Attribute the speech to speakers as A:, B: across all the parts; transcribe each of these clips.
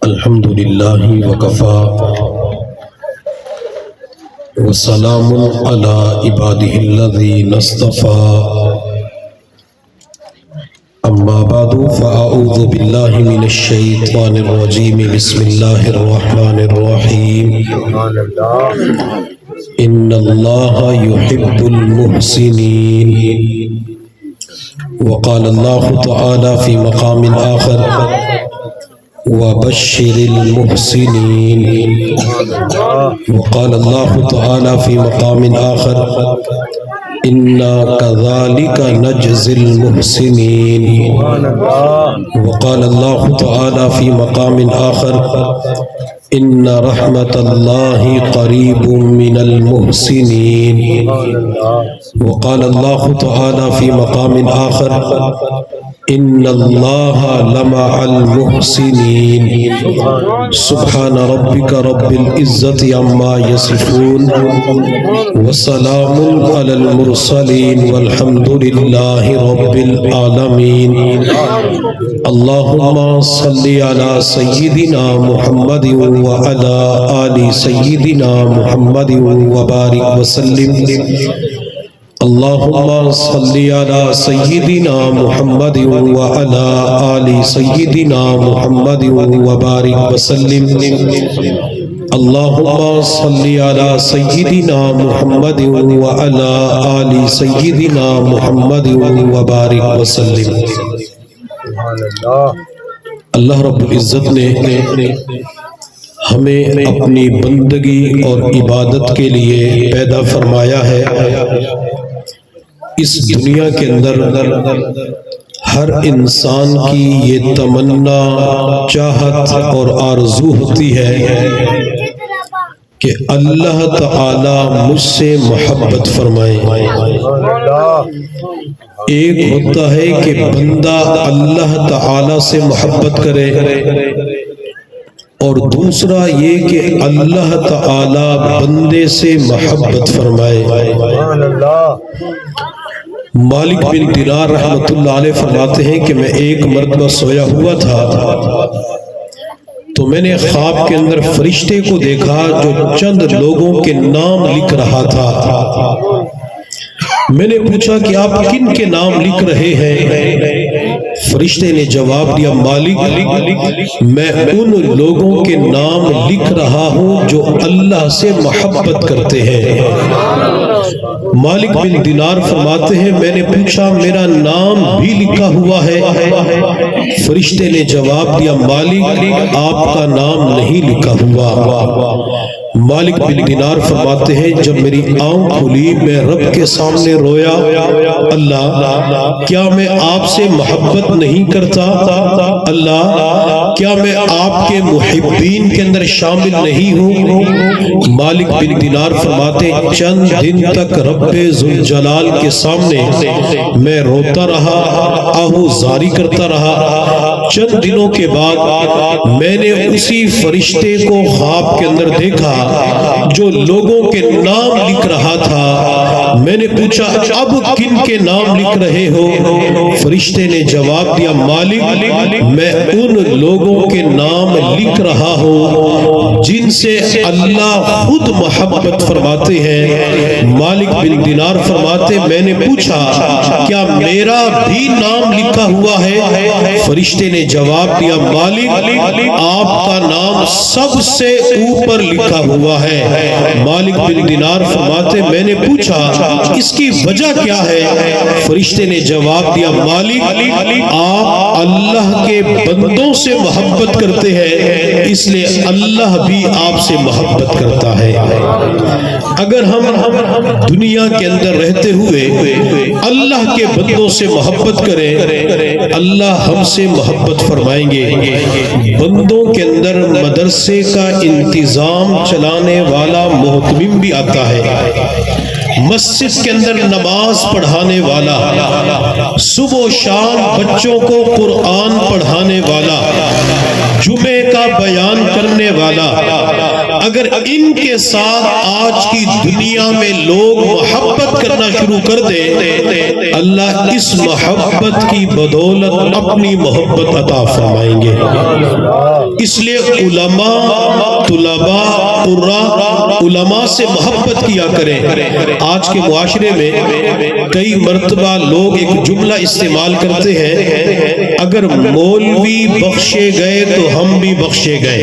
A: الحمد للہ وکفا وسلام علی عبادہ الذین اصطفى اما بعد فاعوذ باللہ من الشیطان الرجیم بسم اللہ الرحمن الرحیم ان اللہ یحب المحسنین وقال اللہ تعالی فی مقام آخر وبشر المحسنين وقال الله تعالى في مقام آخر إنا كذلك نجزي المحسنين وقال الله تعالى في مقام آخر إن رحمة الله قريب من المحسنين وقال الله تعالى في مقام آخر إن الله لمع المحسنين سبحان ربك رب العزة عما يصفون وسلام على المرسلين والحمد لله رب العالمين اللهم صل على سيدنا محمد وعلى آل سيدنا محمد وبارك وسلم اللهم صل على سيدنا محمد وعلى آل سيدنا محمد وبارك وسلم اللهم صل على سيدنا محمد وعلى آل سيدنا محمد وبارك وسلم اللہ رب العزت نے ہمیں اپنی بندگی اور عبادت کے لیے پیدا فرمایا ہے۔ اس دنیا کے اندر ہر انسان کی یہ تمنا، چاہت اور آرزو ہوتی ہے کہ اللہ تعالی مجھ سے محبت فرمائے۔ ایک ہوتا ہے کہ بندہ اللہ تعالی سے محبت کرے، اور دوسرا یہ کہ اللہ تعالی بندے سے محبت فرمائے۔ مالک بن دینار رحمۃ اللہ علیہ فرماتے ہیں کہ میں ایک مرتبہ سویا ہوا تھا تو میں نے خواب کے اندر فرشتے کو دیکھا جو چند لوگوں کے نام لکھ رہا تھا۔ میں نے پوچھا کہ آپ کن کے نام لکھ رہے ہیں؟ فرشتے نے جواب دیا، مالک میں ان لوگوں کے نام لکھ رہا ہوں جو اللہ سے محبت کرتے ہیں۔ مالک بن دینار فرماتے ہیں میں نے پوچھا میرا نام بھی لکھا ہوا ہے؟ فرشتے نے جواب دیا، مالک آپ کا نام نہیں لکھا ہوا۔ مالک بن دینار فرماتے ہیں جب میری آنکھ کھلی میں رب کے سامنے رویا، اللہ کیا میں آپ سے محبت نہیں کرتا؟ اللہ کیا میں آپ کے محبین کے اندر شامل نہیں ہوں؟ مالک بن دینار فرماتے ہیں چند دن تک رب ذوالجلال کے سامنے میں روتا رہا، آہوزاری کرتا رہا۔ چند دنوں کے بعد میں نے اسی فرشتے کو خواب کے اندر دیکھا جو لوگوں کے نام لکھ رہا تھا۔ میں نے پوچھا اب کن کے نام لکھ رہے ہو؟ فرشتے نے جواب دیا، مالک میں ان لوگوں کے نام لکھ رہا ہوں جن سے اللہ خود محبت فرماتے ہیں۔ مالک بن دینار فرماتے میں نے پوچھا کیا میرا بھی نام لکھا ہوا ہے؟ فرشتے نے جواب دیا، مالک آپ کا نام سب سے اوپر لکھا ہوا ہے۔ مالک بن دینار فرماتے میں نے پوچھا اس کی وجہ کیا ہے؟ فرشتے نے جواب دیا، مالک آپ اللہ کے بندوں سے محبت کرتے ہیں اس لیے اللہ بھی آپ سے محبت کرتا ہے۔ اگر ہم دنیا کے اندر رہتے ہوئے اللہ کے بندوں سے محبت کریں اللہ ہم سے محبت فرمائیں گے۔ بندوں کے اندر مدرسے کا انتظام چلانے والا محتمم بھی آتا ہے، مسجد کے اندر نماز پڑھانے والا، صبح و شام بچوں کو قرآن پڑھانے والا، جمعے کا بیان کرنے والا، اگر ان کے ساتھ آج کی دنیا میں لوگ محبت کرنا شروع کر دے، اللہ اس محبت کی بدولت اپنی محبت عطا فرمائیں گے۔ اس لیے علماء، طلباء، قراء، علماء سے محبت کیا کریں۔ آج کے معاشرے میں کئی مرتبہ لوگ ایک جملہ استعمال کرتے ہیں، اگر مولوی بخشے گئے تو ہم بھی بخشے گئے،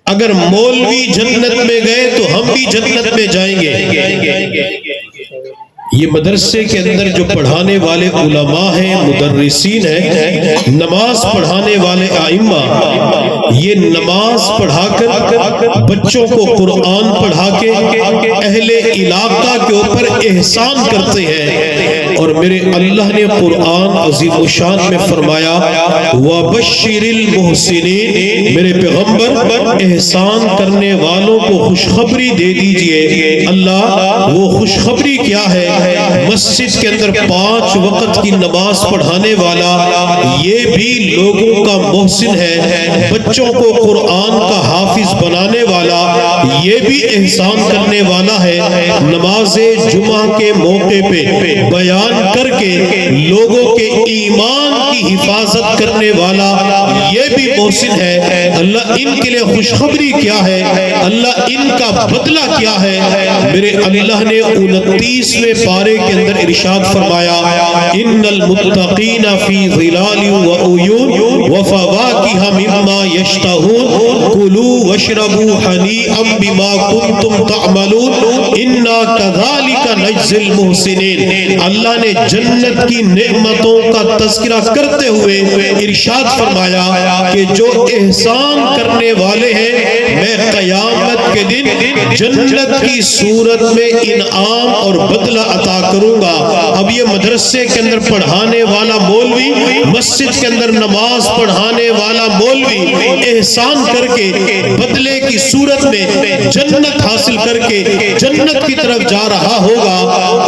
A: اگر مولوی جنت میں گئے تو ہم بھی جنت میں جائیں گے۔ یہ مدرسے کے اندر جو پڑھانے والے علماء ہیں، مدرسین ہیں، نماز پڑھانے والے ائمہ، یہ نماز پڑھا کر بچوں کو قرآن پڑھا کے اہل علاقہ کے اوپر احسان کرتے ہیں۔ اور میرے اللہ نے قرآن عظیم الشان میں فرمایا وَبَشِّرِ الْمُحْسِنِينَ، میرے پیغمبر احسان کرنے والوں کو خوشخبری دے دیجئے۔ اللہ وہ خوشخبری کیا ہے؟ مسجد کے اندر 5 وقت کی نماز پڑھانے والا یہ بھی لوگوں کا محسن ہے، بچوں کو قرآن کا حافظ بنانے والا یہ بھی احسان کرنے والا ہے، نماز جمعہ کے موقع پہ بیان کر کے لوگوں کے ایمان کی حفاظت کرنے والا یہ بھی محسن ہے۔ اللہ ان کے لیے خوشخبری کیا ہے؟ اللہ ان کا بدلہ کیا ہے؟ میرے اللہ نے 29ویں پارے کے اندر ارشاد فرمایا ان المتقین فی ظلال وعیون وفواکہ مما یشتہون کلوا واشربوا ہنیئا بما کنتم تعملون انا کذالک نجزی المحسنین۔ اللہ نے جنت کی نعمتوں کا تذکرہ کرتے ہوئے ارشاد فرمایا کہ جو احسان کرنے والے ہیں میں قیامت کے دن جنت کی صورت میں انعام اور بدلہ عطا کروں گا۔ اب یہ مدرسے کے اندر پڑھانے والا مولوی، مسجد کے اندر نماز پڑھانے والا مولوی احسان کر کے بدلے کی صورت میں جنت حاصل کر کے جنت کی طرف جا رہا ہوگا،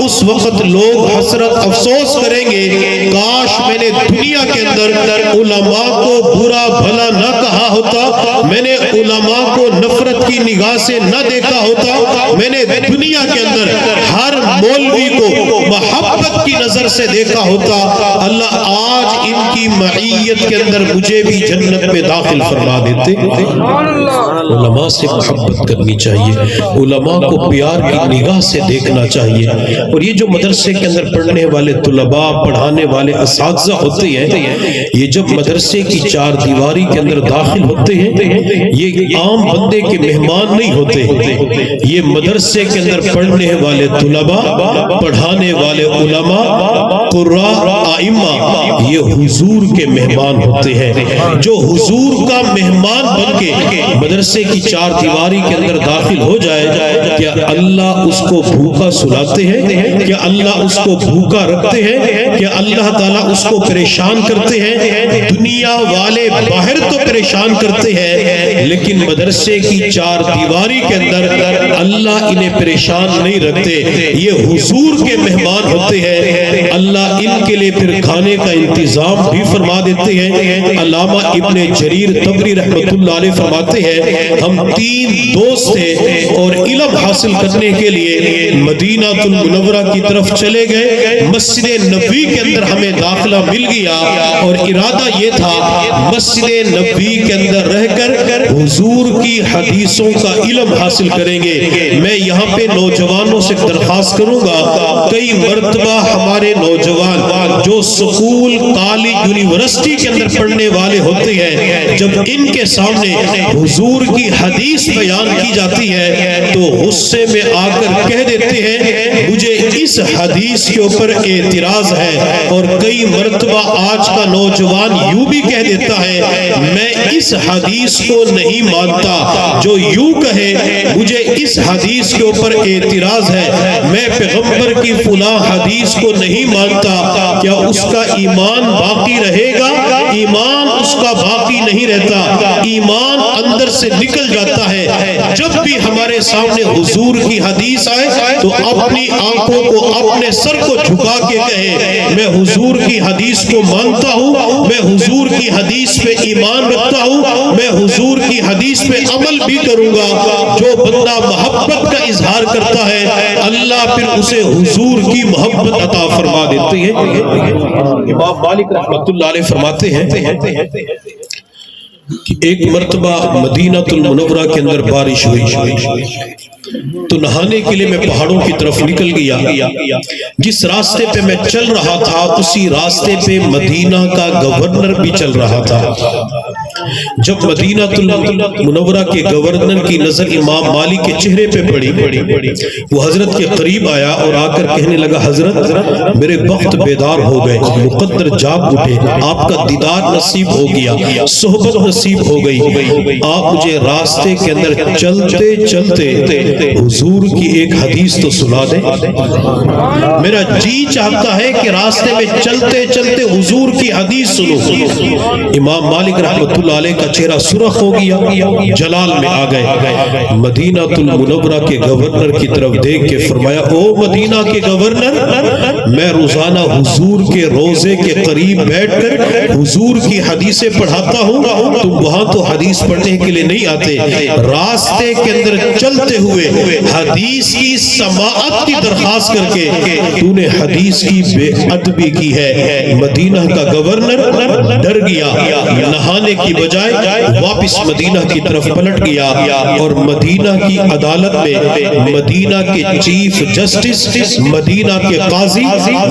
A: اس وقت لوگ حسرت افسوس کریں گے کاش میں نے دنیا کے اندر علماء کو برا بھلا نہ کہا ہوتا، میں نے علماء کو نفرت کی نگاہ سے نہ دیکھا ہوتا، میں نے دنیا کے اندر ہر مولوی کو محبت کی نظر سے دیکھا ہوتا۔ اللہ آج ان کی معیت کے اندر مجھے بھی جنت میں داخل فرما دیتے۔ علماء سے محبت کرنی چاہیے، علماء کو پیار کی نگاہ سے دیکھنا چاہیے۔ اور یہ جو مدرسے کے اندر پڑھنے والے طلباء، پڑھانے والے اساتذہ ہوتے ہیں، یہ جب مدرسے کی 4 دیواری کے اندر داخل ہوتے ہیں یہ عام بندے کے مہمان نہیں ہوتے، یہ مدرسے کے اندر پڑھنے والے طلباء، پڑھانے والے علماء، قراء، ائمہ یہ حضور کے مہمان ہوتے ہیں۔ جو حضور کا مہمان بن کے مدرسے کی 4 دیواری کے اندر داخل ہو جائے، کیا اللہ اس کو بھوکا سلاتے ہیں؟ کیا اللہ اس کو بھوکا رکھتے ہیں؟ کیا اللہ تعالیٰ اس کو پریشان کرتے ہیں؟ دنیا والے باہر تو پریشان کرتے ہیں، لیکن مدرسے کی 4 دیواری کے اندر اللہ انہیں پریشان نہیں رکھتے، یہ حضور کے مہمان ہوتے ہیں۔ اللہ ان کے لیے پھر کھانے کا انتظام بھی فرما دیتے ہیں۔ علامہ ابن جریر طبری رحمۃ اللہ علیہ فرماتے ہیں ہم 3 دوست تھے اور علم حاصل کرنے کے لیے مدینہ المنورہ کی طرف چلے گئے، مسجد نبوی کے اندر ہمیں داخلہ مل گیا اور ارادہ یہ تھا مسجد نبوی کے اندر رہ کر حضور کی حدیثوں کا علم حاصل کریں گے۔ میں یہاں پہ نوجوانوں سے درخواست کروں گا، کئی مرتبہ ہمارے نوجوان جو سکول، کالج، یونیورسٹی کے اندر پڑھنے والے ہوتے ہیں، جب ان کے سامنے حضور کی حدیث بیان کی جاتی ہے تو غصے میں آ کر کہہ دیتے ہیں مجھے اس حدیث کے اوپر اعتراض ہے۔ اور کئی مرتبہ آج کا نوجوان یوں بھی کہہ دیتا ہے میں اس حدیث کو نہیں مانتا، جو یوں کہے مجھے اس حدیث کے اوپر اعتراض ہے، میں پیغمبر کی فلاں حدیث کو نہیں مانتا، کیا اس کا ایمان باقی رہے گا؟ ایمان اس اس کا باقی نہیں رہتا، ایمان اندر سے نکل جاتا ہے۔ جب بھی ہمارے سامنے حضور کی حدیث آئے تو اپنی آنکھوں کو، اپنے سر کو جھکا کے کہے میں حضور کی حدیث کو مانتا ہوں، میں حضور کی حدیث پہ ایمان رکھتا ہوں، میں حضور کی حدیث پہ عمل بھی کروں گا۔ جو بندہ محبت کا اظہار کرتا ہے اللہ پھر اسے حضور کی محبت عطا فرما دیتی ہے۔ امام مالک رحمۃ اللہ علیہ فرماتے ہیں کہ ایک مرتبہ مدینہ المنورہ کے اندر بارش ہوئی تو نہانے کے لیے میں پہاڑوں کی طرف نکل گیا۔ جس راستے پہ میں چل رہا تھا اسی راستے پہ مدینہ کا گورنر بھی چل رہا تھا۔ جب مدینہ المنورہ کے گورنر کی نظر امام مالک کے چہرے پہ پڑی، وہ حضرت کے قریب آیا اور آ کر کہنے لگا حضرت میرے بخت بیدار ہو گئے، مقدر جاگ اٹھے، آپ کا دیدار نصیب ہو گیا، صحبت نصیب ہو گئی، آپ مجھے راستے کے اندر چلتے چلتے حضور کی ایک حدیث تو سنا دیں۔ میرا جی چاہتا ہے کہ راستے میں چلتے چلتے حضور کی حدیث سنو۔ امام مالک رحمۃ اللہ علیہ کا چہرہ سرخ ہو گیا، جلال میں آ گئے۔ مدینہ المنورہ کے گورنر کی طرف دیکھ کے فرمایا او مدینہ کے گورنر، میں روزانہ حضور کے روزے کے قریب بیٹھ کر حضور کی حدیثیں پڑھاتا ہوں، تم وہاں تو حدیث پڑھنے کے لیے نہیں آتے، راستے کے اندر چلتے ہوئے حدیث کی سماعت کی درخواست کر کے تو نے حدیث کی بے ادبی کی ہے۔ مدینہ کا گورنر ڈر گیا، نہانے کی بجائے واپس مدینہ کی طرف پلٹ گیا اور مدینہ کی عدالت میں مدینہ کے چیف جسٹس، مدینہ کے قاضی،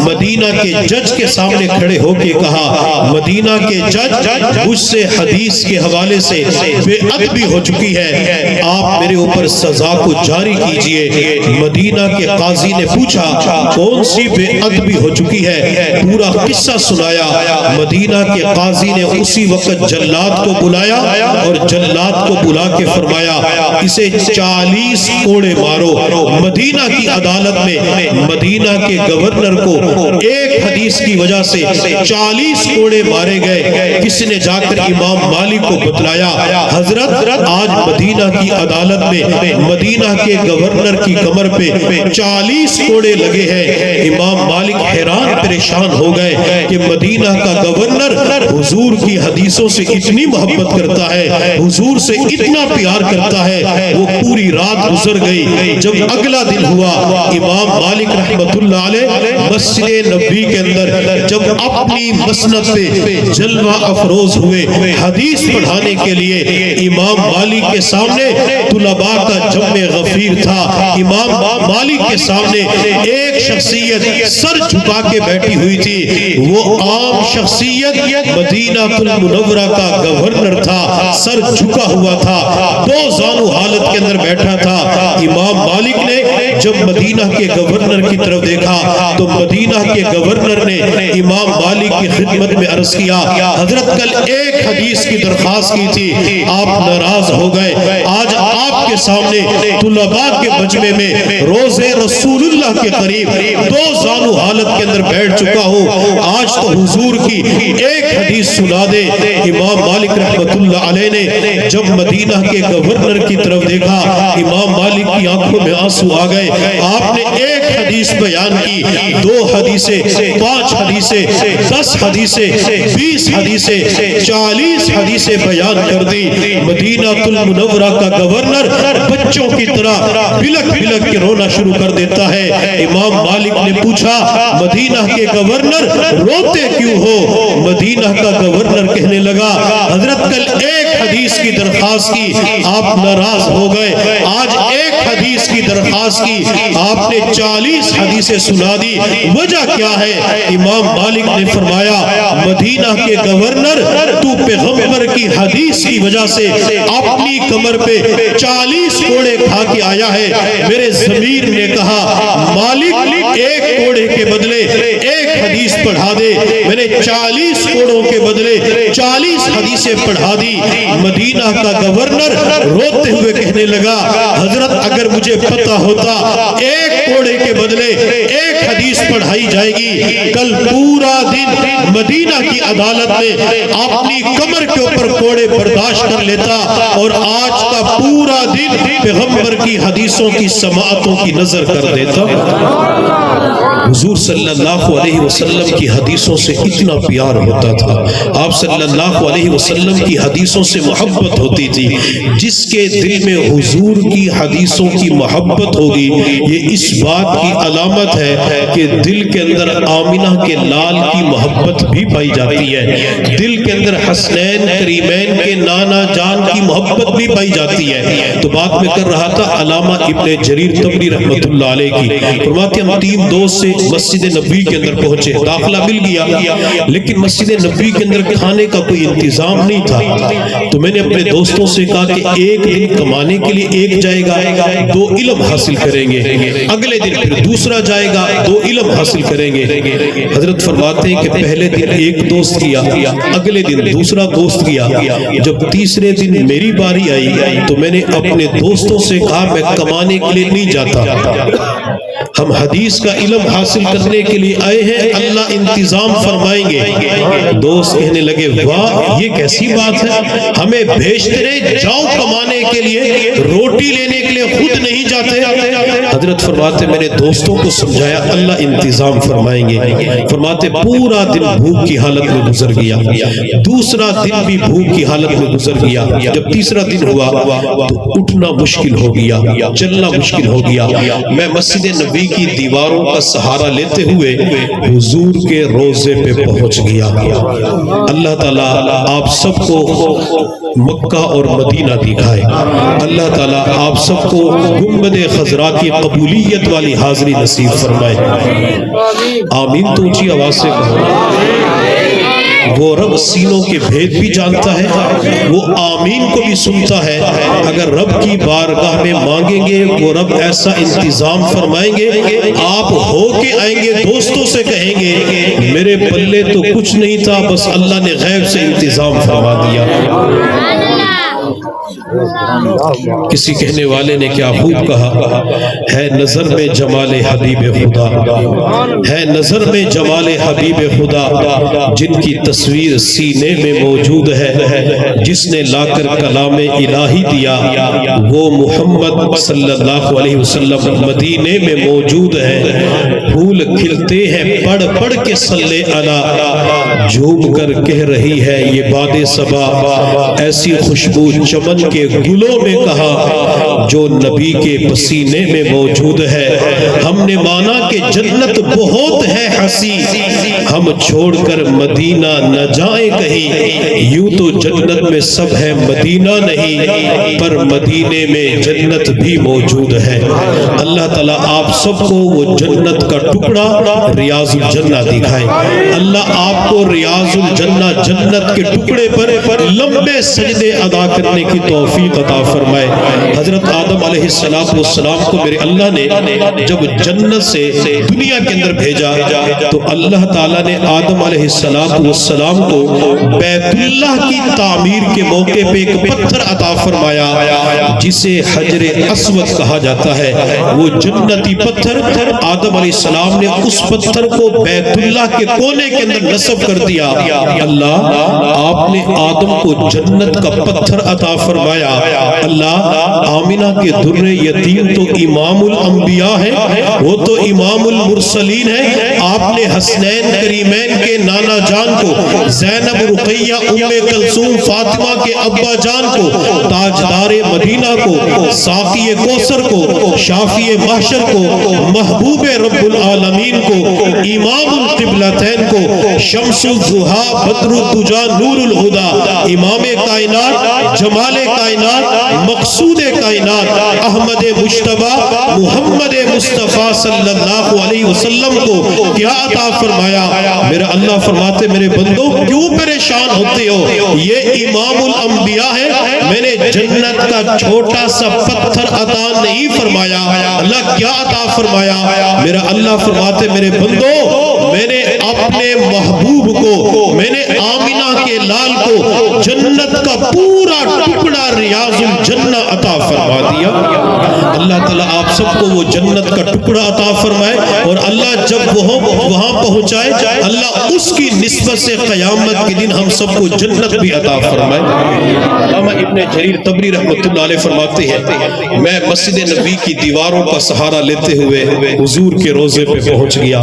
A: مدینہ کے جج کے سامنے کھڑے ہو کے کہا مدینہ کے جج مجھ سے حدیث کے حوالے سے بے ادبی ہو چکی ہے، آپ میرے اوپر سزا کو جاری کیجئے۔ مدینہ کے قاضی نے پوچھا کون سی بے ادبی ہو چکی ہے، پورا قصہ سنایا۔ مدینہ کے قاضی نے اسی وقت جلاد کو بلایا اور جلاد کو بلا کے فرمایا اسے 40 کوڑے مارو۔ مدینہ کی عدالت میں مدینہ کے گورنر کو ایک حدیث کی وجہ سے 40 کوڑے مارے گئے۔ کس نے جا کر امام مالک کو بتلایا حضرت آج مدینہ کی عدالت میں مدینہ کے گورنر کی کمر پہ 40 کوڑے لگے ہیں۔ امام مالک حیران پریشان ہو گئے کہ مدینہ کا گورنر حضور کی حدیثوں سے اتنی محبت کرتا ہے، حضور سے اتنا پیار کرتا ہے۔ وہ پوری رات گزر گئی، جب اگلا دن ہوا امام مالک رحمت اللہ علیہ مسجد نبوی کے اندر جب اپنی مسند پہ جلوہ افروز ہوئے حدیث پڑھانے کے لیے، امام مالک کے سامنے طلباء کا جمع غفیر تھا۔ امام مالک کے سامنے ایک شخصیت سر جھکا کے بیٹھی ہوئی تھی، وہ عام شخصیت مدینہ المنورہ کا گورنر تھا، سر جھکا ہوا تھا، دو زانو حالت کے اندر بیٹھا تھا۔ امام مالک نے جب مدینہ کے گورنر کی طرف دیکھا تو مدینہ کے گورنر نے امام مالک کی خدمت میں عرض کیا حضرت کل ایک حدیث کی درخواست کی تھی، آپ ناراض ہو گئے، آج آپ کے سامنے طلباء کے مجمع میں روزے رسول اللہ کے قریب دو زانو حالت کے اندر بیٹھ چکا ہوں، آج تو حضور کی ایک حدیث سنا دے۔ امام مالک رحمت اللہ علیہ نے جب مدینہ کے گورنر کی طرف دیکھا امام مالک کی آنکھوں میں آنسو آ گئے۔ آپ نے ایک حدیث بیان کی، 2 حدیثیں، 5 حدیثیں، 10 حدیثیں، 20 حدیثیں، 40 حدیثیں بیان کر دی۔ مدینہ المنورہ کا گورنر بچوں کی طرح بلک بلک کے رونا شروع کر دیتا ہے۔ امام مالک نے پوچھا مدینہ کے گورنر روتے کیوں ہو؟ مدینہ کا گورنر کہنے لگا حضرت کل ایک حدیث کی درخواست کی، آپ ناراض ہو گئے، آج ایک حدیث کی درخواست کی، آپ نے 40 حدیثیں سنا دی، وجہ کیا ہے؟ امام مالک نے فرمایا مدینہ کے گورنر تو پیغمبر کی حدیث کی وجہ سے اپنی کمر پہ 40 کوڑے کھا کے آیا ہے۔ میرے ضمیر نے کہا مالک ایک کوڑے کے بدلے ایک حدیث پڑھا دے، میں نے 40 کوڑوں کے بدلے 40 حدیثیں پڑھا دی۔ مدینہ کا گورنر روتے ہوئے کہنے لگا حضرت اگر مجھے مجھے پتہ ہوتا ایک کوڑے کے بدلے ایک حدیث پڑھائی جائے گی، کل پورا دن مدینہ کی عدالت میں اپنی کمر کے اوپر کوڑے برداشت کر لیتا اور آج کا پورا دن پیغمبر کی حدیثوں کی سماعتوں کی نظر کر دیتا۔ حضور صلی اللہ علیہ وسلم کی حدیثوں سے اتنا پیار ہوتا تھا، آپ صلی اللہ علیہ وسلم کی حدیثوں سے محبت ہوتی تھی۔ جس کے دل میں حضور کی حدیثوں کی محبت ہوگی، یہ اس بات کی علامت ہے کہ دل کے اندر آمنہ کے لال کی محبت بھی پائی جاتی ہے، دل کے اندر حسنین کریمین کے نانا جان کی محبت بھی پائی جاتی ہے۔ تو بات میں کر رہا تھا علامہ ابن جریر طبری رحمۃ اللہ علیہ کی، فرماتے ہم 3 دوست سے مسجد نبوی کے اندر پہنچے، داخلہ مل گیا لیکن مسجد نبوی کے اندر کھانے کا کوئی انتظام نہیں تھا۔ تو میں نے اپنے دوستوں سے کہا کہ ایک دن کمانے کے لیے ایک جائے گا 2 علم حاصل کریں گے، اگلے دن پھر دوسرا جائے گا 2 علم حاصل کریں گے۔ حضرت فرماتے ہیں کہ پہلے دن ایک دوست کیا، اگلے دن دوسرا دوست کیا، جب تیسرے دن میری باری آئی تو میں نے اپنے دوستوں سے کہا میں کمانے کے لیے نہیں جاتا، ہم حدیث کا علم حاصل کرنے کے لیے آئے ہیں، اللہ انتظام فرمائیں گے۔ دوست کہنے لگے واہ یہ کیسی بات ہے، ہمیں بھیجتے رہے جاؤ کمانے کے لیے، روٹی لینے کے لیے خود نہیں جاتے۔ حضرت فرماتے میں نے دوستوں کو سمجھایا اللہ انتظام فرمائیں گے۔ فرماتے پورا دن بھوک کی حالت میں گزر گیا، دوسرا دن بھی بھوک کی حالت میں گزر گیا، جب تیسرا دن ہوا تو اٹھنا مشکل ہو گیا، چلنا مشکل ہو گیا۔ میں مسجد نبی کی دیواروں کا سہارا لیتے ہوئے حضور کے روضے پہ پہنچ گیا۔ اللہ تعالیٰ آپ سب کو مکہ اور مدینہ دکھائے، اللہ تعالیٰ آپ سب کو گنبد خضرا کی قبولیت والی حاضری نصیب فرمائے۔ آمین تو اونچی آواز سے کہو۔ وہ رب سینوں کے بھید بھی جانتا ہے، وہ آمین کو بھی سنتا ہے۔ اگر رب کی بارگاہ میں مانگیں گے وہ رب ایسا انتظام فرمائیں گے، آپ ہو کے آئیں گے دوستوں سے کہیں گے میرے پلے تو کچھ نہیں تھا بس اللہ نے غیب سے انتظام فرما دیا۔ کسی کہنے والے نے کیا خوب کہا ہے، نظر میں جمال حبیب خدا ہے، نظر میں جمال حبیب خدا، جن کی تصویر سینے میں موجود ہے، جس نے لا کر کلام الہی دیا وہ محمد صلی اللہ علیہ وسلم مدینے میں موجود ہے۔ پھول کھلتے ہیں پڑھ پڑھ کے صلی علی، جھوم کر کہہ رہی ہے یہ باد صبا، ایسی خوشبو چمن کے گلوں میں کہا جو نبی کے پسینے میں موجود ہے۔ ہم نے مانا کہ جنت بہت ہے ہنسی، ہم چھوڑ کر مدینہ نہ جائیں کہیں، یوں تو جنت میں سب ہے مدینہ نہیں، پر مدینے میں جنت بھی موجود ہے۔ اللہ تعالیٰ آپ سب کو وہ جنت کا ٹکڑا ریاض الجنہ دکھائے، اللہ آپ کو ریاض الجنہ جنت کے ٹکڑے پر لمبے سجدے ادا کرنے کی توفیق عطا فرمائے۔ حضرت آدم علیہ السلام کو میرے اللہ نے جب جنت سے دنیا کے اندر بھیجا تو اللہ تعالیٰ نے آدم علیہ السلام کو بیت اللہ کی تعمیر کے موقع پہ ایک پتھر عطا فرمایا جسے حجر اسود کہا جاتا ہے۔ وہ جنتی پتھر آدم علیہ السلام نے اس پتھر کو بیت اللہ کے کونے کے اندر نصب کر دیا۔ اللہ آپ نے آدم کو جنت کا پتھر عطا فرمایا۔ اللہ آمنہ کے در یتیم تو امام الانبیاء ہے، وہ تو امام المرسلین ہے، آپ نے حسنین کریمین کے نانا جان کو، زینب رقیہ ام کلثوم فاطمہ کے ابا جان کو، تاجدار مدینہ کو، ساقی کوثر کو، شافی محشر کو، محبوب رب العالمین کو، امام القبلتین کو، شمس الضحیٰ بدر الدجا نور الہدا، امام کائنات جمال کائنات مقصود کائنات احمد مجتبی محمد مصطفیٰ صلی اللہ علیہ وسلم کو کیا عطا فرمایا۔ میرا اللہ فرماتے میرے بندوں کیوں پریشان ہوتے ہو، یہ امام الانبیاء ہے، میں نے جنت کا چھوٹا سا پتھر عطا نہیں فرمایا۔ اللہ کیا عطا فرمایا؟ میرا اللہ فرماتے میرے بندوں میں نے اپنے محبوب کو، میں نے آمنہ کے لال کو جنت کا پورا ٹکڑا ریاض الجنہ عطا فرما دیا۔ اللہ تعالیٰ آپ سب کو وہ جنت کا ٹکڑا عطا فرمائے، اور اللہ جب وہاں پہنچائے اللہ اس کی نسبت سے قیامت کے دن ہم سب کو جنت بھی عطا فرمائے۔ علامہ ابن جریر طبری رحمۃ اللہ علیہ فرماتے ہیں میں مسجد نبی کی دیواروں کا سہارا لیتے ہوئے حضور کے روضے پہ پہنچ گیا،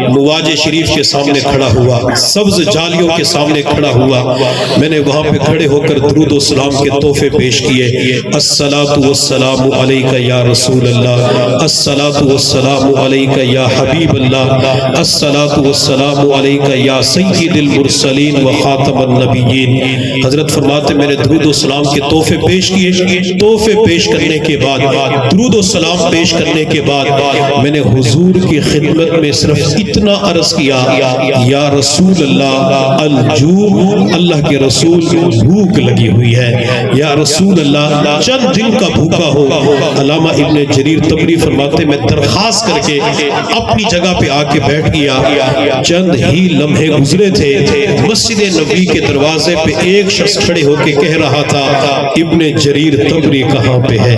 A: مواج شریف کے سامنے کھڑا ہوا، سبز جالیوں کے سامنے کھڑا ہوا، میں نے وہاں پہ کھڑے ہو کر درود و سلام کے تحفے پیش کیے، الصلاۃ والسلام علیک یا رسول اللہ، الصلاۃ والسلام علیک یا حبیب اللہ، الصلاۃ والسلام علیک یا سید المرسلین و خاتم النبیین۔ حضرت فرماتے میں نے درود و سلام کے تحفے پیش کیے، تحفے پیش کرنے کے بعد، درود و سلام پیش کرنے کے بعد میں نے حضور کی خدمت میں صرف اتنا عرض کیا، یا رسول اللہ الجوع، اللہ کے رسول بھوک لگی ہوئی ہے، یا رسول اللہ چند دن کا بھوکا ہو۔ علامہ ابن جریر طبری فرماتے میں درخواست کر کے اپنی جگہ پہ آ کے بیٹھ گیا، چند ہی لمحے گزرے تھے، مسجد نبی کے دروازے پہ ایک شخص کھڑے ہو کے کہہ رہا تھا ابن جریر طبری کہاں پہ ہے،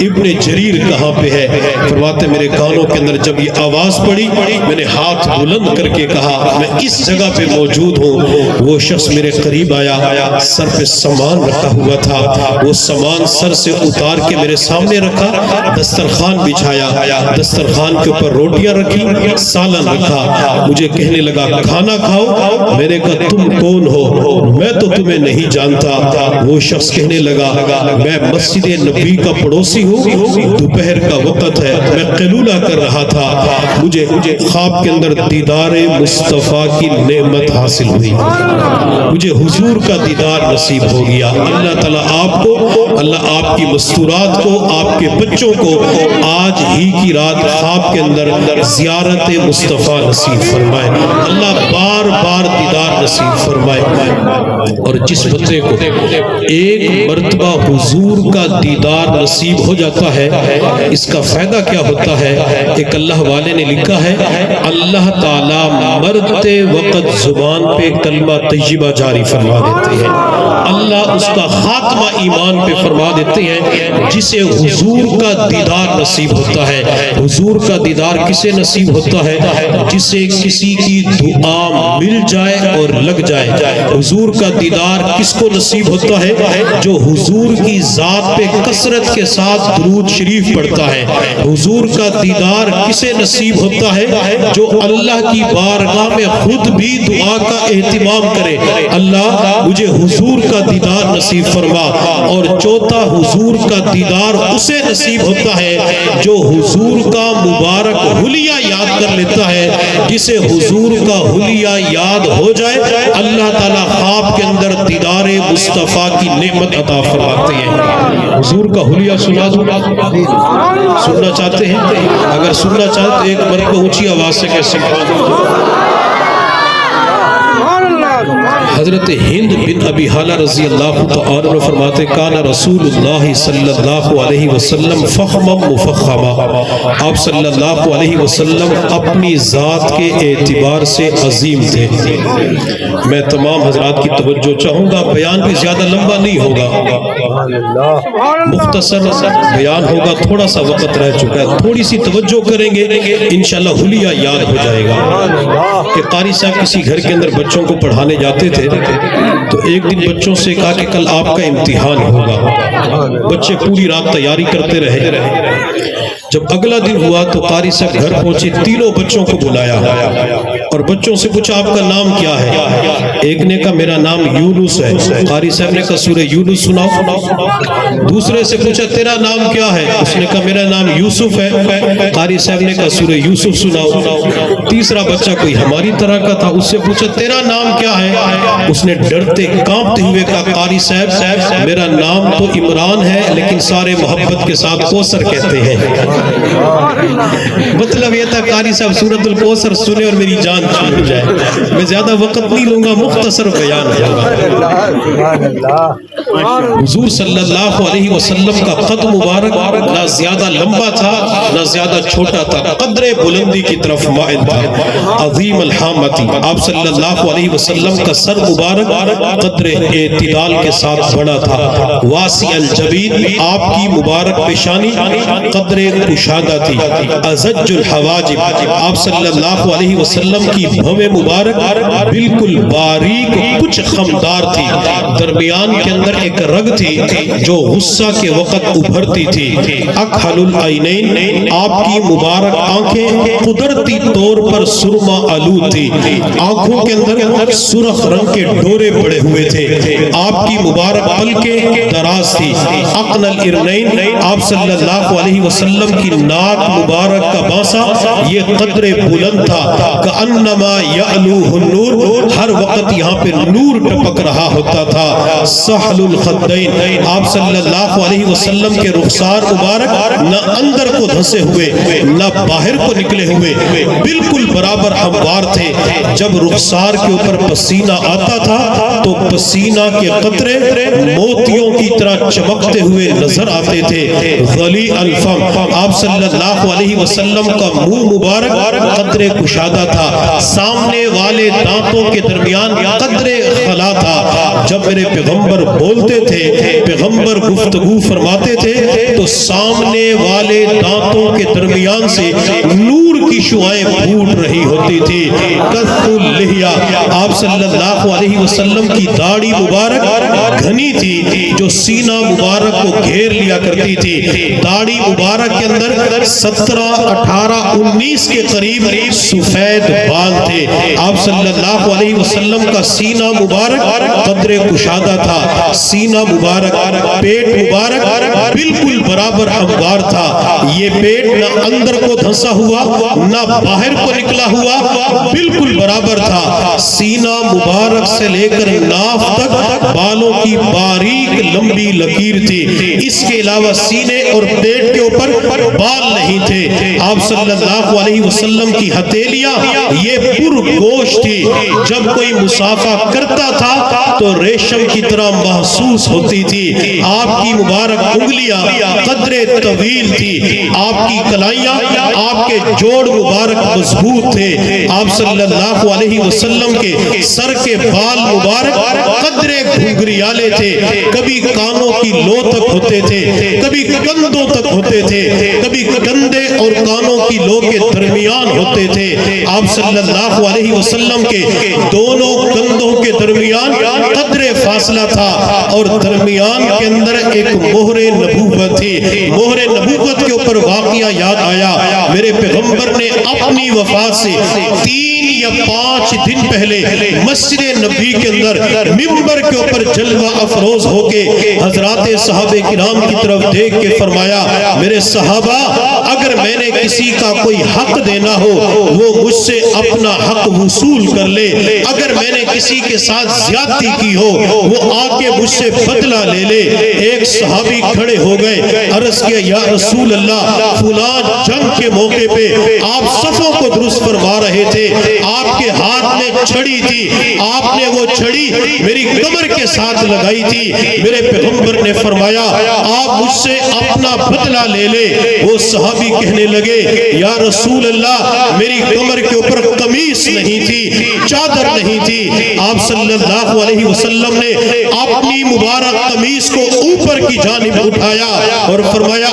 A: ابن جریر کہاں پہ ہے۔ فرماتے میرے کانوں کے اندر جب یہ آواز پڑی میں نے ہاتھ بلند کر کے کہا میں اس جگہ پہ موجود ہوں۔ وہ شخص میرے قریب آیا، سر پہ سامان رکھا ہوا تھا، وہ سامان سر سے اتار کے میرے سامنے رکھا، دسترخوان بچھایا، دسترخوان کے اوپر روٹیاں رکھی، سالن رکھا، مجھے کہنے لگا کھانا کھاؤ۔ میں نے کہا تم کون ہو؟ میں تو تمہیں نہیں جانتا۔ وہ شخص کہنے لگا میں مسجد نبی کا پڑوسی ہوں، دوپہر کا وقت ہے، میں قیلولہ کر رہا تھا، مجھے خواب کے اندر دیدار مصطفیٰ کی نعمت حاصل ہوئی، مجھے حضور کا دیدار نصیب ہو گیا۔ اللہ تعالیٰ آپ کو، اللہ آپ کی مستورات کو، آپ کے بچوں کو آج ہی کی رات خواب کے اندر زیارت مصطفیٰ نصیب فرمائے، اللہ بار بار دیدار نصیب فرمائے۔ اور جس بندے کو ایک مرتبہ حضور کا دیدار نصیب ہو جاتا ہے اس کا فائدہ کیا ہوتا ہے؟ ایک اللہ والے نے لکھا ہے اللہ تعالیٰ مرتے وقت زبان پہ کلمہ طیبہ جاری فرما دیتے ہیں، اللہ اس کا خاتمہ ایمان پہ فرما دیتے ہیں۔ جسے حضور کا دیدار نصیب ہوتا ہے، حضور کا دیدار کسے نصیب ہوتا ہے؟ جسے کسی کی دعا مل جائے اور لگ جائے۔ حضور کا دیدار کس کو نصیب ہوتا ہے؟ جو حضور کی ذات پہ کثرت کے ساتھ درود شریف پڑھتا ہے۔ حضور کا دیدار کسے نصیب ہوتا ہے؟ جو اللہ کی بارگاہ میں خود بھی دعا کا اہتمام کرے، اللہ مجھے حضور کا دیدار نصیب فرما۔ اور چوتھا حضور کا دیدار اسے نصیب ہوتا ہے جو حضور کا مبارک حلیہ یاد کر لیتا ہے۔ جسے حضور کا حلیہ یاد ہو جائے اللہ تعالیٰ خواب کے اندر دیدار مصطفیٰ کی نعمت عطا فرماتے ہیں۔ حضور کا حلیہ سنا دوں؟ سننا چاہتے ہیں؟ اگر سننا چاہتے تو ایک مرتبہ اونچی آواز سے کہہ سکتے ہیں۔ حضرت ہند بن ابی حالہ رضی اللہ تعالی عنہ فرماتے کان رسول اللہ صلی اللہ علیہ وسلم فخما مفخما، آپ صلی اللہ علیہ وسلم اپنی ذات کے اعتبار سے عظیم تھے۔ میں تمام حضرات کی توجہ چاہوں گا، بیان بھی زیادہ لمبا نہیں ہوگا، مختصر بیان ہوگا، تھوڑا سا وقت رہ چکا ہے، تھوڑی سی توجہ کریں گے انشاءاللہ حلیہ یاد ہو جائے گا۔ کہ قاری صاحب کسی گھر کے اندر بچوں کو پڑھانے جاتے تھے تو ایک دن بچوں سے کہا کہ کل آپ کا امتحان ہوگا، بچے پوری رات تیاری کرتے رہے۔ جب اگلا دن ہوا تو قاری صاحب گھر پہنچے، تینوں بچوں کو بلایا اور بچوں سے پوچھا آپ کا نام کیا ہے؟ ایک نے کہا میرا نام یونس ہے، قاری صاحب نے کہا سورہ یونس سناؤ۔ دوسرے سے پوچھا تیرا نام کیا ہے؟ اس نے کہا میرا نام یوسف ہے، قاری صاحب نے کہا سورہ یوسف سناؤ۔ تیسرا بچہ کوئی ہماری طرح کا تھا، اس سے پوچھا تیرا نام کیا ہے؟ اس نے ڈرتے کانپتے ہوئے کہا قاری صاحب میرا نام تو عمران ہے لیکن سارے محبت کے ساتھ کوثر کہتے ہیں۔ مطلب یہ تھا قاری صاحب سورۃ الکوثر سنے اور میری جان بیان شروع ہو جائے. میں زیادہ وقت نہیں لوں گا, مختصر بیان ہوگا. حضور صلی اللہ علیہ وسلم کا قد مبارک نہ زیادہ لمبا تھا نہ زیادہ چھوٹا تھا, قدر بلندی کی طرف مائل تھا. عظیم الحامتی, آپ صلی اللہ علیہ وسلم کا سر مبارک قدر اعتدال کے ساتھ بڑا تھا. واسع الجبین, آپ کی مبارک پیشانی قدر کشادہ تھی. ازج الحواجب, آپ صلی اللہ علیہ وسلم کی بھویں مبارک بالکل باریک کچھ خمدار تھی. درمیان کے اندر ایک رگ تھی جو غصہ کے وقت ابھرتی تھی. اکحل العینین, آپ کی مبارک آنکھیں قدرتی طور پر سرما آلود تھی. آنکھوں کے اندر سرخ رنگ کے ڈورے پڑے ہوئے تھے. آپ کی مبارک پلکیں دراز تھی. اقن الارنین, آپ صلی اللہ علیہ وسلم کی ناک مبارک کا بانسا یہ قدر بلند تھا. کأنما یعلوہ النور, ہر وقت یہاں پہ نور ٹپک رہا ہوتا تھا. سحل الخدین, آپ صلی اللہ علیہ وسلم کے رخسار مبارک نہ اندر کو دھسے ہوئے نہ باہر کو نکلے ہوئے, بالکل برابر ہموار تھے. جب رخسار کے اوپر پسینہ آتا تھا تو پسینہ کے قطرے موتیوں کی طرح چمکتے ہوئے نظر آتے تھے. غلی الفم, آپ صلی اللہ علیہ وسلم کا منہ مبارک قدر کشادہ تھا. سامنے والے دانتوں کے درمیان قدر خلا تھا. جب میرے پیغمبر بولتے تھے, پیغمبر گفتگو فرماتے تھے تو سامنے والے دانتوں کے درمیان سے نور کی شعائیں پھوٹ رہی ہوتی تھی. کث اللحیہ, آپ صلی اللہ علیہ وسلم کی داڑھی مبارک گھنی تھی جو سینہ مبارک کو گھیر لیا کرتی تھی. داڑھی مبارک کے اندر 17, 18, 19 کے قریب سفید بال تھے. آپ صلی اللہ علیہ وسلم کا سینہ مبارک قدر کشادہ تھا. سینہ مبارک, پیٹ مبارک بالکل برابر ہموار تھا. یہ پیٹ نہ اندر کو دھنسا ہوا نہ باہر کو نکلا ہوا, بالکل برابر تھا. سینہ مبارک سے لے کر ناف تک بالوں کی باریک لمبی لکیر تھی. اس کے علاوہ سینے اور پیٹ کے اوپر بال نہیں تھے. آپ صلی اللہ علیہ وسلم کی ہتھیلیاں یہ پر گوشت تھی. جب کوئی مصافحہ کرتا تھا تو ریشم کی طرح محسوس ہوتی تھی. آپ کی مبارک انگلیاں قدر طویل تھی. آپ کی کلائیاں, آپ کے جوڑ مبارک مضبوط تھے. آپ صلی اللہ علیہ وسلم کے سر کے بال مبارک قدر گھنگریالے تھے. کبھی کانوں کی لو تک ہوتے تھے, کبھی کندھوں تک ہوتے تھے, کبھی کندھے اور کانوں کی لو کے درمیان ہوتے تھے. آپ صلی اللہ علیہ وسلم کے دونوں کندھوں کے درمیان قدر فاصلہ تھا اور درمیان کے اندر ایک مہر نبوت تھی. مہر نبوت کے اوپر واقعہ یاد آیا. میرے پیغمبر نے اپنی وفات سے 3 یا 5 دن پہلے مسجد نبی کے اندر منبر کے اوپر جلوہ افروز ہو کے حضرات صحابہ کرام کی طرف دیکھ کے فرمایا, میرے صحابہ, اگر میں نے کسی کا کوئی حق دینا ہو وہ مجھ سے اپنا حق وصول کر لے. اگر میں نے کسی کے ساتھ زیادتی کی ہو وہ آ کے مجھ سے بدلہ لے لے. ایک صحابی کھڑے ہو گئے, عرض کیا, یا رسول اللہ, فلان جنگ کے موقع پہ آپ صفوں کو درست فرما رہے تھے, آپ کے ہاتھ میں چھڑی تھی, آپ نے وہ چھڑی میری کمر کے ساتھ لگائی تھی. میرے پیغمبر نے فرمایا, آپ مجھ سے اپنا بدلہ لے لے. وہ صحابی کہنے لگے, یا رسول اللہ, میری کمر کے اوپر قمیص نہیں تھی, چادر نہیں تھی. آپ صلی اللہ علیہ وسلم نے اپنی مبارک قمیص کو اوپر کی جانب اٹھایا اور فرمایا,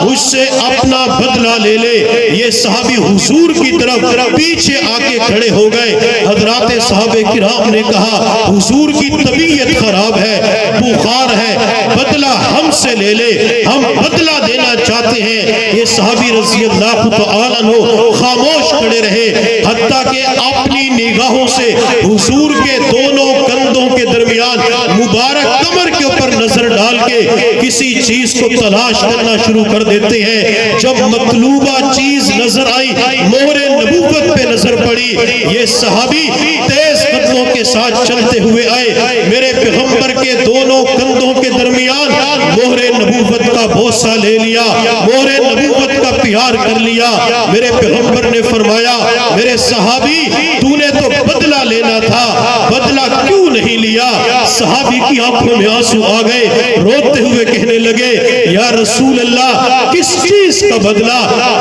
A: مجھ سے اپنا بدلہ لے لے. یہ صحابی حضور کی طرف پیچھے آ کے کھڑے ہو گئے. حضرات صحابہ کرام نے کہا, حضور کی طبیعت خراب ہے, بخار ہے, بدلہ ہم سے لے لے, ہم بدلہ دینا چاہتے ہیں. یہ صحابی رضی اللہ تعالیٰ عنہ خاموش کھڑے رہے حتیٰ کہ اپنی نگاہوں سے حضور کے دونوں کندھوں کے درمیان مبارک کمر کے اوپر نظر ڈال کے کسی چیز کو تلاش کرنا شروع کر دیتے ہیں. جب مطلوبہ چیز نظر آئی, مہر نبوت پہ نظر پڑی, یہ صحابی تیز قدموں کے ساتھ چلتے ہوئے آئے. میرے پیغمبر کے دونوں کندھوں کے درمیان مہر نبوت کا بوسہ لے لیا، مہر نبوت کا پیار کر لیا۔ میرے پیغمبر نے فرمایا میرے صحابی تو نے تو بدلہ لینا تھا، بدلہ کیوں نہیں لیا؟ صحابی کی آنکھوں میں آنسو آ گئے، روتے ہوئے کہنے لگے یا رسول اللہ کس چیز کا بدلہ؟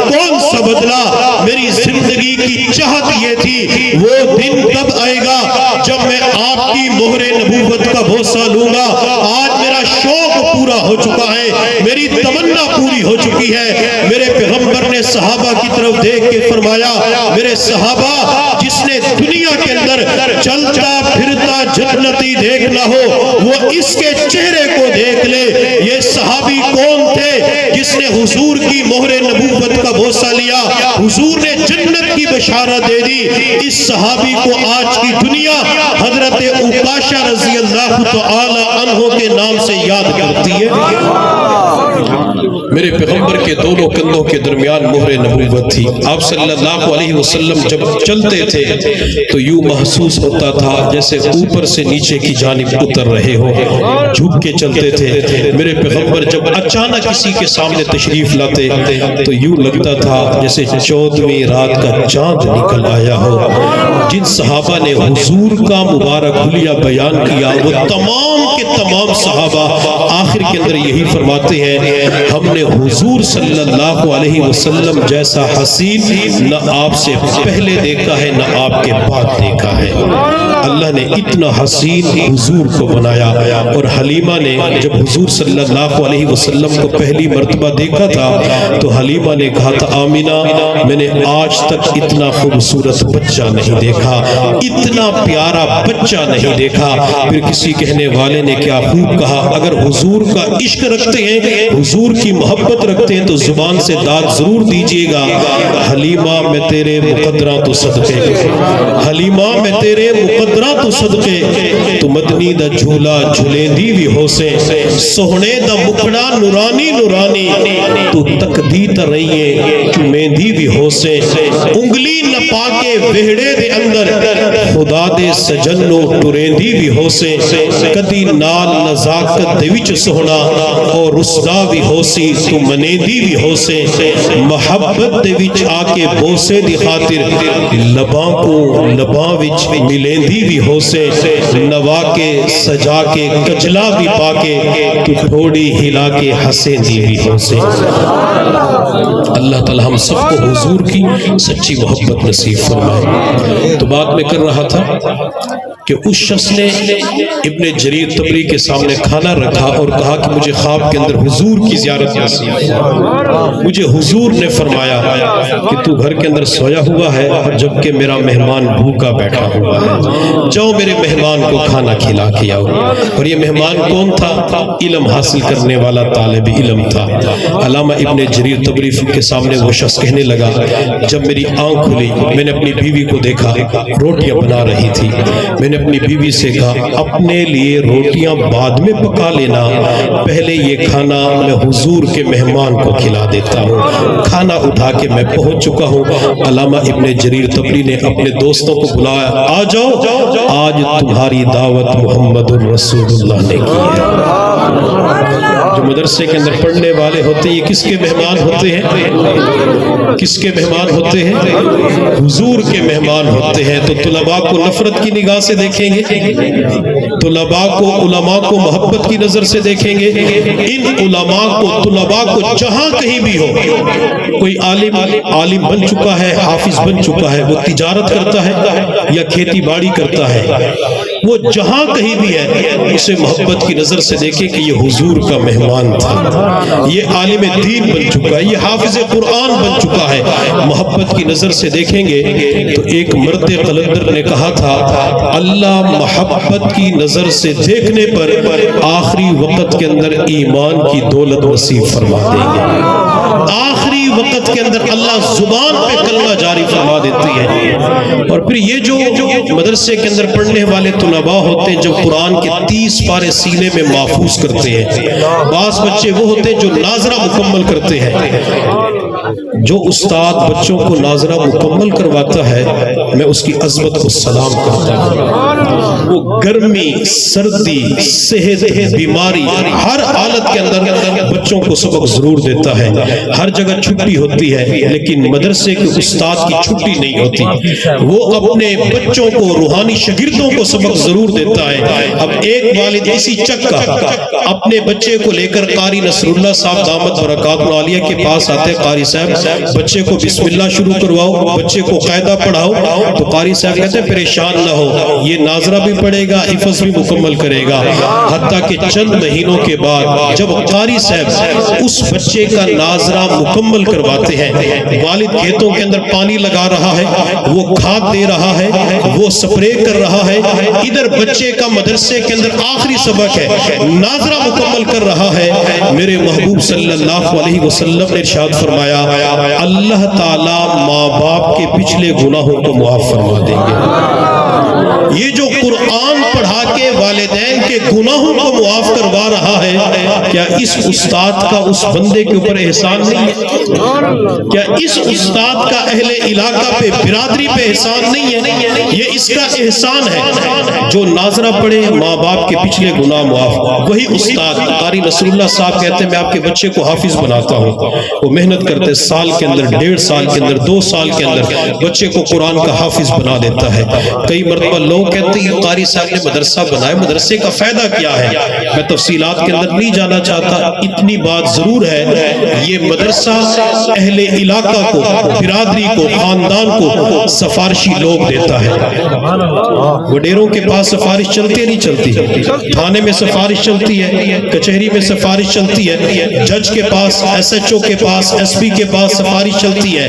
A: کون سا بدلہ؟ میری زندگی کی چاہت یہ تھی وہ دن کب آئے گا جب میں آپ کی مہر نبوت کا بوسہ لوں گا۔ آج میرا شوق پورا ہو چکا ہے، میری تمنا پوری ہو چکی ہے۔ میرے پیغمبر نے صحابہ کی طرف دیکھ کے فرمایا میرے صحابہ جس نے دنیا کے اندر چلتا پھرتا جنتی دیکھنا ہو وہ اس کے چہرے کو دیکھ لے۔ یہ صحابی کون تھے؟ جس نے حضور کی مہر نبوت کا بوسہ لیا، حضور نے جنت کی بشارت دے دی۔ اس صحابی کو آج کی دنیا حضرت عکاشہ رضی اللہ تعالی عنہ کے نام سے یاد کرتی ہے۔ میرے پیغمبر کے دونوں کندھوں کے درمیان مہر نبوت تھی۔ آپ صلی اللہ علیہ وسلم جب چلتے تھے تو یوں محسوس ہوتا تھا جیسے اوپر سے نیچے کی جانب اتر رہے ہو، جھک کے چلتے تھے۔ میرے پیغمبر جب اچانک کسی کے سامنے تشریف لاتے تو یوں لگتا تھا جیسے 14ویں رات کا چاند نکل آیا ہو۔ جن صحابہ نے حضور کا مبارک حلیہ بیان کیا وہ تمام کے تمام صحابہ آخر کے اندر یہی فرماتے ہیں ہم نے حضور صلی اللہ علیہ وسلم جیسا حسین نہ آپ سے پہلے دیکھا ہے نہ آپ کے بعد دیکھا ہے۔ اللہ نے اتنا حسین حضور کو بنایا۔ اور حلیمہ نے جب حضور صلی اللہ علیہ وسلم کو پہلی مرتبہ دیکھا تھا تو حلیمہ نے کہا تھا آمینہ میں نے آج تک اتنا خوبصورت بچہ نہیں دیکھا، اتنا پیارا بچہ نہیں دیکھا۔ پھر کسی کہنے والے نے کیا خوب کہا، اگر حضور کا عشق رکھتے ہیں، حضور کی محبت رکھتے ہیں تو زبان سے داد ضرور دیجئے گا حلیمہ میں تیرے مقدراں تو صدقے، حلیمہ میں تیرے مقدراں تو صدقے، تو مدنی دا جھولا جھلیندی بھی ہو سے سوہنے دا مکڑا نورانی نورانی، تو تکدی تا رہیے مہندی بھی ہو سے انگلی نہ پاکے وہڑے دے اندر خدا دے سجنو ٹریندی بھی ہو سے کدی نال نزاکت دے وچ سوہنا اور رسدا بھی ہو سی تو منیندی بھی ہو سے محبت دے وچ آکے بوسے دی خاطر لباں کو لباں وچ ملیندی بھی ہو سے نوا کے سجا کے کجلا بھی پاکے تو تھوڑی ہلا کے ہسیندی بھی ہو سے۔ اللہ تعالی ہم سب کو حضور کی سچی محبت نصیب فرمائے۔ تو بات میں کر رہا تھا کہ اس شخص نے ابن جریر طبری کے سامنے کھانا رکھا اور کہا کہ مجھے خواب کے اندر حضور کی زیارت نصیب، مجھے حضور نے فرمایا کہ تو گھر کے اندر سویا ہوا ہے جبکہ میرا مہمان بھوکا بیٹھا ہوا ہے، جاؤ میرے مہمان کو کھانا کھلا کے آؤ۔ اور یہ مہمان کون تھا؟ علم حاصل کرنے والا طالب علم تھا۔ علامہ ابن جریر طبری کے سامنے وہ شخص کہنے لگا جب میری آنکھ کھلی میں نے اپنی بیوی کو دیکھا روٹیاں بنا رہی تھی، میں نے اپنی بیوی سے کہا اپنے لیے روٹیاں بعد میں پکا لینا، پہلے یہ کھانا میں حضور کے مہمان کو کھلا دیتا ہوں۔ کھانا اٹھا کے میں پہنچ چکا ہوں۔ علامہ ابن جریر طبری نے اپنے دوستوں کو بلایا آ جاؤ آج تمہاری دعوت محمد الرسول اللہ نے کی ہے۔ جو مدرسے کے اندر پڑھنے والے ہوتے ہیں یہ کس کے مہمان ہوتے ہیں؟ کس کے مہمان ہوتے ہیں؟ حضور کے مہمان ہوتے ہیں۔ تو طلباء کو نفرت کی نگاہ سے دیکھیں گے، طلباء کو علماء کو محبت کی نظر سے دیکھیں گے۔ ان علماء کو طلباء کو جہاں کہیں بھی ہو، کوئی عالم بن چکا ہے، حافظ بن چکا ہے، وہ تجارت کرتا ہے یا کھیتی باڑی کرتا ہے، وہ جہاں کہیں بھی ہے اسے محبت کی نظر سے دیکھیں کہ یہ حضور کا مہمان تھا، یہ عالم دین بن چکا ہے، یہ حافظ قرآن بن چکا ہے۔ محبت کی نظر سے دیکھیں گے تو ایک مرد قلندر نے کہا تھا اللہ محبت کی نظر سے دیکھنے پر آخری وقت کے اندر ایمان کی دولت نصیب فرما دیں گے۔ آخری وقت کے اندر اللہ زبان پہ کلمہ جاری فرما دیتی ہے۔ اور پھر یہ جو مدرسے کے اندر پڑھنے والے طلباء ہوتے ہیں جب قرآن کے 30 پارے سینے میں محفوظ کرتے ہیں، بعض بچے وہ ہوتے ہیں جو ناظرہ مکمل کرتے ہیں۔ جو استاد بچوں کو ناظرہ مکمل کرواتا ہے میں اس کی عظمت کو سلام کرتا ہوں۔ وہ گرمی، سردی، صحت، بیماری ہر حالت کے اندر بچوں کو سبق ضرور دیتا ہے. ہر جگہ چھٹی ہوتی ہے لیکن مدرسے کے استاد کی چھٹی نہیں ہوتی. وہ اپنے بچوں کو روحانی شاگردوں کو سبق ضرور دیتا ہے. اب ایک والد اسی چک کا اپنے بچے کو لے کر قاری نصر اللہ صاحب دامت برکاتہ عالیہ کے پاس آتے. قاری صاحب بچے کو بسم اللہ شروع کرواؤ, بچے کو قاعدہ پڑھاؤ. تو قاری صاحب کہتے ہیں پریشان نہ ہو, یہ ناظرہ بھی پڑھے گا, حفظ بھی مکمل کرے گا. حتیٰ کہ چند مہینوں کے بعد جب قاری صاحب اس بچے کا ناظرہ مکمل کرواتے ہیں, والد کھیتوں کے اندر پانی لگا رہا ہے, وہ کھاد دے رہا ہے, وہ سپرے کر رہا ہے, ادھر بچے کا مدرسے کے اندر آخری سبق ہے, ناظرہ مکمل کر رہا ہے. میرے محبوب صلی اللہ علیہ وسلم نے ارشاد فرمایا اللہ تعالی ماں باپ کے پچھلے گناہوں کو معاف فرما دیں گے. یہ جو قرآن پڑھا کے والدین کے گناہوں کو معاف کروا رہا ہے, کیا اس استاد کا اس بندے کے اوپر احسان نہیں ہے؟ کیا اس استاد کا اہل علاقہ پہ, برادری پہ احسان نہیں ہے؟ یہ اس کا احسان ہے جو ناظرہ پڑھے ماں باپ کے پچھلے گناہ معاف. وہی استاد قاری نصر اللہ صاحب کہتے ہیں میں آپ کے بچے کو حافظ بناتا ہوں. وہ محنت کرتے, سال کے اندر, 1.5 سال کے اندر, 2 سال کے اندر بچے کو قرآن کا حافظ بنا دیتا ہے. کئی مرتبہ لوگ کہتے ہیں قاری صاحب نے مدرسہ بنایا, مدرسے کا فائدہ کیا ہے؟ میں تفصیلات کے اندر نہیں جانا چاہتا, اتنی بات ضرور ہے یہ مدرسہ اہل علاقہ کو, برادری کو, خاندان کو سفارشی لوگ دیتا ہے. وڈیروں کے پاس سفارش چلتی ہے نہیں چلتی؟ تھانے میں سفارش چلتی ہے, کچہری میں سفارش چلتی ہے, جج کے پاس, ایس ایچ او کے پاس, ایس پی کے پاس سفارش چلتی ہے.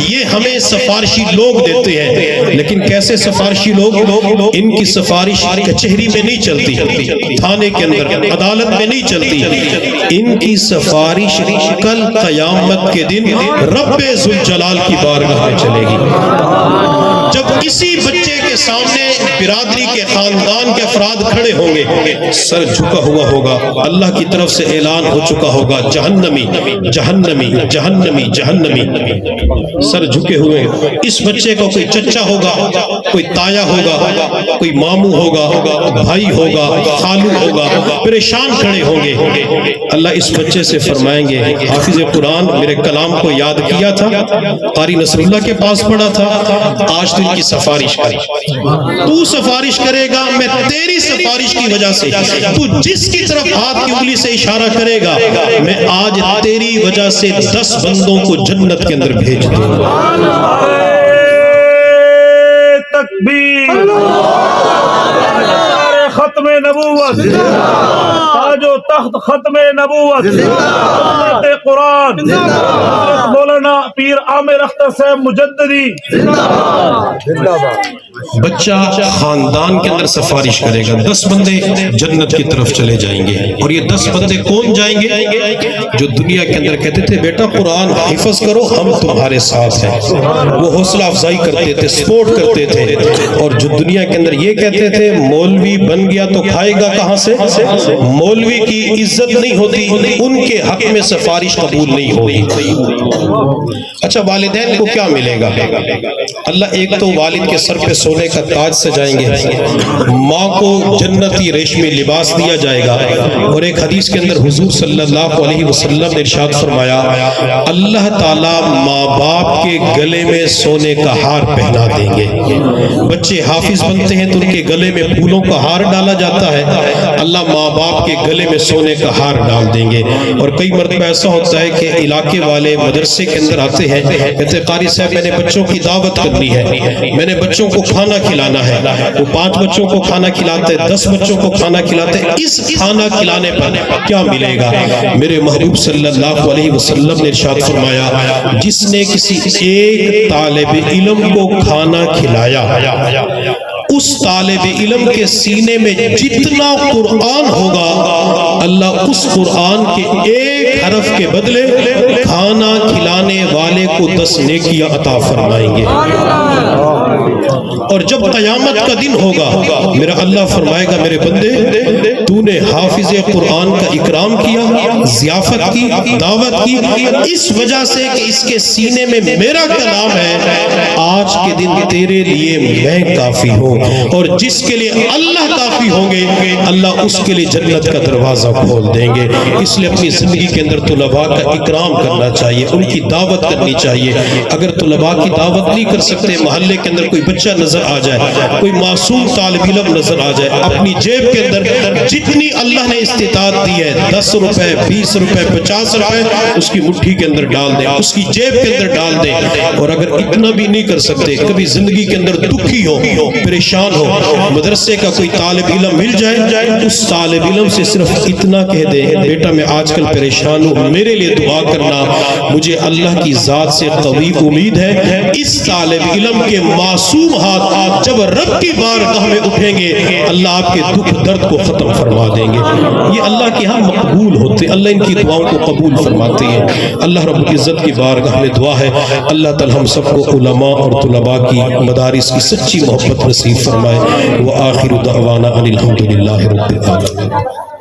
A: یہ ہمیں سفارشی لوگ دیتے ہیں. لیکن کیسے سفارشی لوگ؟ ان کی سفارش کچہری میں نہیں چلتی, تھانے کے اندر, عدالت میں نہیں چلتی. ان کی سفارش کل قیامت کے دن رب ذوالجلال کی بارگاہ میں چلے گی. جب کسی بچے کے سامنے برادری کے, خاندان کے افراد کھڑے ہوں گے, سر جھکا ہوا ہوگا, اللہ کی طرف سے اعلان ہو چکا ہوگا جہنمی جہنمی جہنمی جہنمی, سر جھکے ہوئے. اس بچے کو کوئی چچا ہوگا, کوئی تایا ہوگا, کوئی ماموں ہوگا, بھائی ہوگا, خالو ہوگا, پریشان کھڑے ہوں گے. اللہ اس بچے سے فرمائیں گے حافظ قرآن میرے کلام کو یاد کیا تھا, قاری نصر اللہ کے پاس پڑھا تھا, آج دن کی سفارش کر. تو سفارش کرے گا, میں تیری سفارش کی وجہ سے, تو جس کی طرف ہاتھ کی انگلی سے اشارہ کرے گا, میں آج تیری وجہ سے 10 بندوں کو جنت کے اندر بھیج دوں گا.
B: تکبیر, ختم نبوت, تاج و تخت ختم نبوت, امت قرآن, مولانا پیر عامر اختر صاحب مجددی.
A: بچہ خاندان کے اندر سفارش کرے گا, 10 بندے جنت کی طرف چلے جائیں گے. اور یہ 10 بندے کون جائیں گے؟ جو دنیا کے اندر کہتے تھے بیٹا قرآن حفظ کرو, ہم تمہارے ساتھ ہیں. وہ حوصلہ افزائی کرتے تھے, سپورٹ کرتے تھے. اور جو دنیا کے اندر یہ کہتے تھے مولوی بن گیا تو کھائے گا کہاں سے, مولوی کی عزت نہیں ہوتی, ان کے حق میں سفارش قبول نہیں ہوگی. اچھا والدین کو کیا ملے گا؟ اللہ ایک تو والد کے سر پہ سونے کا تاج سجائیں گے, ماں کو جنتی ریشمی لباس دیا جائے گا. اور ایک حدیث کے اندر حضور صلی اللہ علیہ وسلم نے ارشاد فرمایا اللہ تعالیٰ ماں باپ کے گلے میں سونے کا ہار پہنا دیں گے. بچے حافظ بنتے ہیں تو ان کے گلے میں پھولوں کا ہار ڈالا جاتا ہے, اللہ ماں باپ کے گلے میں سونے کا ہار ڈال دیں گے. اور کئی مرتبہ ایسا ہوتا ہے کہ علاقے والے مدرسے کے اندر آتے ہیں, کہتے ہیں قاری صاحب میں نے بچوں کی دعوت کرنی ہے, میں نے بچوں کو کھانا کھلانا ہے. وہ 5 بچوں کو کھانا کھلاتے, 10 بچوں کو کھانا کھلاتے. اس کھانا کھلانے پر کیا ملے گا؟ میرے محبوب صلی اللہ علیہ وسلم نے ارشاد فرمایا جس نے کسی ایک طالب علم کو کھانا کھلایا, اس طالب علم کے سینے میں جتنا قرآن ہوگا اللہ اس قرآن کے ایک حرف کے بدلے کھانا کھلانے بنانے والے کو 10 نیکیاں عطا فرمائیں گے۔ اور جب قیامت کا دن ہوگا میرا اللہ فرمائے گا میرے بندے تو نے حافظ قرآن کا اکرام کیا، ضیافت کی، دعوت کی، اس وجہ سے کہ اس کے سینے میں میرا کلام ہے، آج کے دن تیرے لیے میں کافی ہوں، اور جس کے لیے اللہ کافی ہوں گے اللہ اس کے لیے جنت کا دروازہ کھول دیں گے۔ اس لیے اپنی زندگی کے اندر طلباء کا اکرام کرنا چاہیے، ان کی دعوت کرنی چاہیے۔ اگر طلباء کی دعوت نہیں کر سکتے، محلے کے اندر کوئی بچہ نظر آ جائے، کوئی معصوم طالب علم نظر آ جائے، اپنی جیب کے اندر جتنی اللہ نے استطاعت دی ہے 10 روپے 20 روپے 50 روپے اس کی مٹھی کے اندر ڈال دیں، اس کی جیب کے اندر ڈال دیں۔ اور اگر اتنا بھی نہیں کر سکتے، کبھی زندگی کے اندر دکھی ہو، پریشان ہو، مدرسے کا کوئی طالب علم مل جائے، اس طالب علم سے صرف اتنا کہہ دے بیٹا میں آج کل پریشان ہوں، میرے لیے دعا کرنا، مجھے اللہ کی ذات سے قوی امید ہے اس طالب علم کے معصوم ہاتھ جب رب کی بارگاہ میں اٹھیں گے اللہ آپ کے دکھ درد کو ختم فرما دیں گے۔ یہ اللہ کے ہاں مقبول ہوتے، اللہ ان کی دعاؤں کو قبول فرماتے ہیں۔ اللہ رب العزت کی بارگاہ میں دعا ہے اللہ تعالی ہم سب کو علماء اور طلباء کی مدارس کی سچی محبت نصیب فرمائے۔ وآخر دعوانا ان الحمد للہ رب العالمین۔